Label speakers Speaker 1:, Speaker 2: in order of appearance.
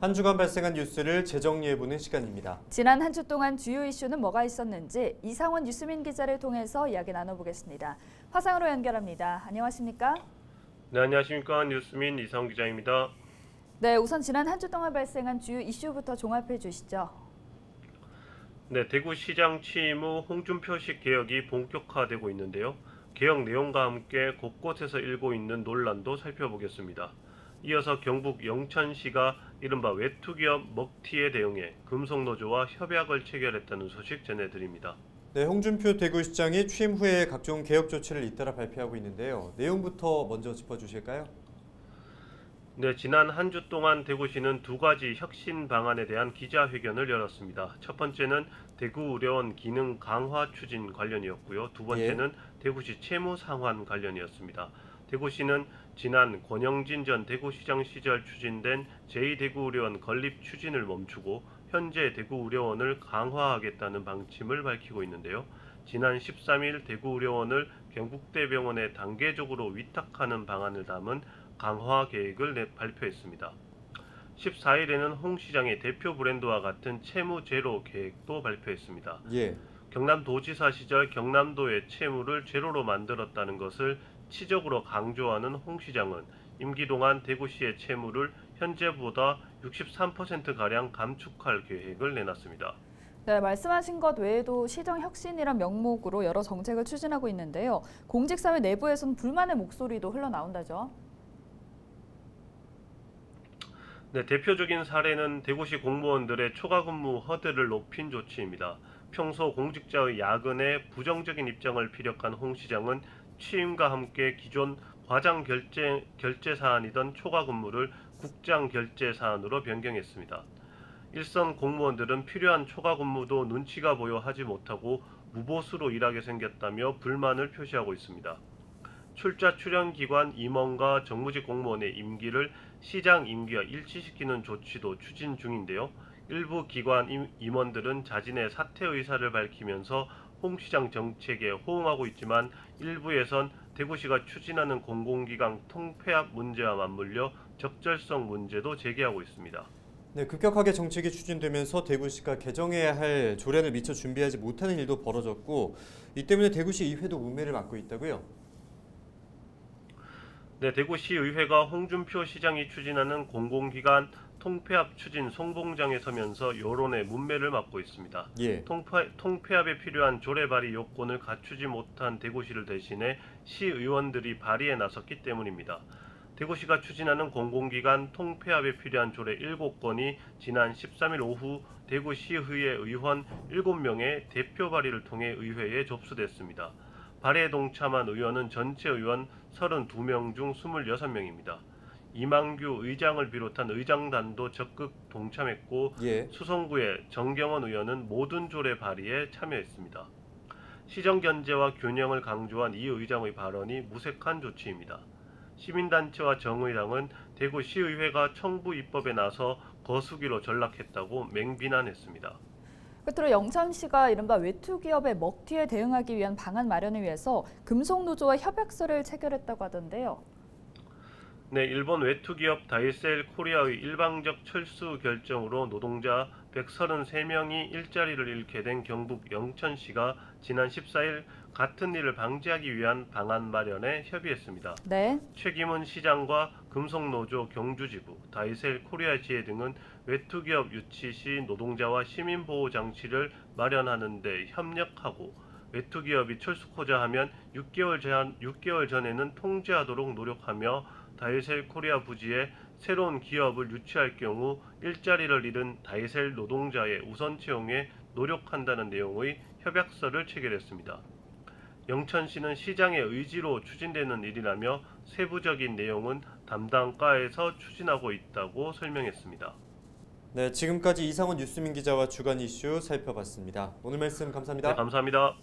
Speaker 1: 한 주간 발생한 뉴스를 재정리해보는 시간입니다.
Speaker 2: 지난 한 주 동안 주요 이슈는 뭐가 있었는지 이상원 뉴스민 기자를 통해서 이야기 나눠보겠습니다. 화상으로 연결합니다. 안녕하십니까?
Speaker 3: 네, 안녕하십니까. 뉴스민 이상원 기자입니다.
Speaker 2: 네, 우선 지난 한 주 동안 발생한 주요 이슈부터 종합해 주시죠.
Speaker 3: 네, 대구시장 취임 후 홍준표식 개혁이 본격화되고 있는데요. 개혁 내용과 함께 곳곳에서 일고 있는 논란도 살펴보겠습니다. 이어서 경북 영천시가 이른바 외투기업 먹튀에 대응해 금속노조와 협약을 체결했다는 소식 전해드립니다.
Speaker 1: 네, 홍준표 대구시장이 취임 후에 각종 개혁 조치를 잇따라 발표하고 있는데요. 내용부터 먼저 짚어주실까요?
Speaker 3: 네, 지난 한 주 동안 대구시는 두 가지 혁신 방안에 대한 기자회견을 열었습니다. 첫 번째는 대구의료원 기능 강화 추진 관련이었고요. 두 번째는 대구시 채무 상환 관련이었습니다. 대구시는 지난 권영진 전 대구시장 시절 추진된 제2대구의료원 건립 추진을 멈추고 현재 대구의료원을 강화하겠다는 방침을 밝히고 있는데요. 지난 13일 대구의료원을 경북대병원에 단계적으로 위탁하는 방안을 담은 강화 계획을 발표했습니다. 14일에는 홍 시장의 대표 브랜드와 같은 채무 제로 계획도 발표했습니다. 경남도지사 시절 경남도의 채무를 제로로 만들었다는 것을 치적으로 강조하는 홍 시장은 임기 동안 대구시의 채무를 현재보다 63%가량 감축할 계획을 내놨습니다.
Speaker 2: 네, 말씀하신 것 외에도 시정 혁신이란 명목으로 여러 정책을 추진하고 있는데요. 공직사회 내부에서는 불만의 목소리도 흘러나온다죠.
Speaker 3: 네, 대표적인 사례는 대구시 공무원들의 초과 근무 허들을 높인 조치입니다. 평소 공직자의 야근에 부정적인 입장을 피력한 홍 시장은 취임과 함께 기존 과장 결제 사안이던 초과 근무를 국장 결제 사안으로 변경했습니다. 일선 공무원들은 필요한 초과 근무도 눈치가 보여 하지 못하고 무보수로 일하게 생겼다며 불만을 표시하고 있습니다. 출자 출연 기관 임원과 정무직 공무원의 임기를 시장 임기와 일치시키는 조치도 추진 중인데요. 일부 기관 임원들은 자진의 사퇴 의사를 밝히면서 홍 시장 정책에 호응하고 있지만 일부에선 대구시가 추진하는 공공기관 통폐합 문제와 맞물려 적절성 문제도 제기하고 있습니다.
Speaker 1: 네, 급격하게 정책이 추진되면서 대구시가 개정해야 할 조례를 미처 준비하지 못하는 일도 벌어졌고 이 때문에 대구시 의회도 문매를 맞고 있다고요?
Speaker 3: 네, 대구시의회가 홍준표 시장이 추진하는 공공기관 통폐합 추진 송봉장에 서면서 여론의 문매를 맞고 있습니다. 통폐합에 필요한 조례 발의 요건을 갖추지 못한 대구시를 대신해 시의원들이 발의에 나섰기 때문입니다. 대구시가 추진하는 공공기관 통폐합에 필요한 조례 7건이 지난 13일 오후 대구시의회 의원 7명의 대표 발의를 통해 의회에 접수됐습니다. 발의에 동참한 의원은 전체 의원 32명 중 26명입니다. 이만규 의장을 비롯한 의장단도 적극 동참했고 수성구의 정경원 의원은 모든 조례 발의에 참여했습니다. 시정 견제와 균형을 강조한 이 의장의 발언이 무색한 조치입니다. 시민단체와 정의당은 대구시의회가 청부 입법에 나서 거수기로 전락했다고 맹비난했습니다.
Speaker 2: 끝으로 영천시가 이른바 외투기업의 먹튀에 대응하기 위한 방안 마련을 위해서 금속노조와 협약서를 체결했다고 하던데요.
Speaker 3: 네, 일본 외투기업 다이셀 코리아의 일방적 철수 결정으로 노동자 133명이 일자리를 잃게 된 경북 영천시가 지난 14일 같은 일을 방지하기 위한 방안 마련에 협의했습니다. 최기문 시장과 금속노조 경주지부, 다이셀 코리아 지회 등은 외투기업 유치 시 노동자와 시민보호 장치를 마련하는 데 협력하고 외투기업이 철수코자 하면 6개월 전에는 통제하도록 노력하며 다이셀 코리아 부지에 새로운 기업을 유치할 경우 일자리를 잃은 다이셀 노동자의 우선 채용에 노력한다는 내용의 협약서를 체결했습니다. 영천시는 시장의 의지로 추진되는 일이라며 세부적인 내용은 담당 과에서 추진하고 있다고 설명했습니다.
Speaker 1: 네, 지금까지 이상원 뉴스민 기자와 주간 이슈 살펴봤습니다. 오늘 말씀 감사합니다.
Speaker 3: 네, 감사합니다.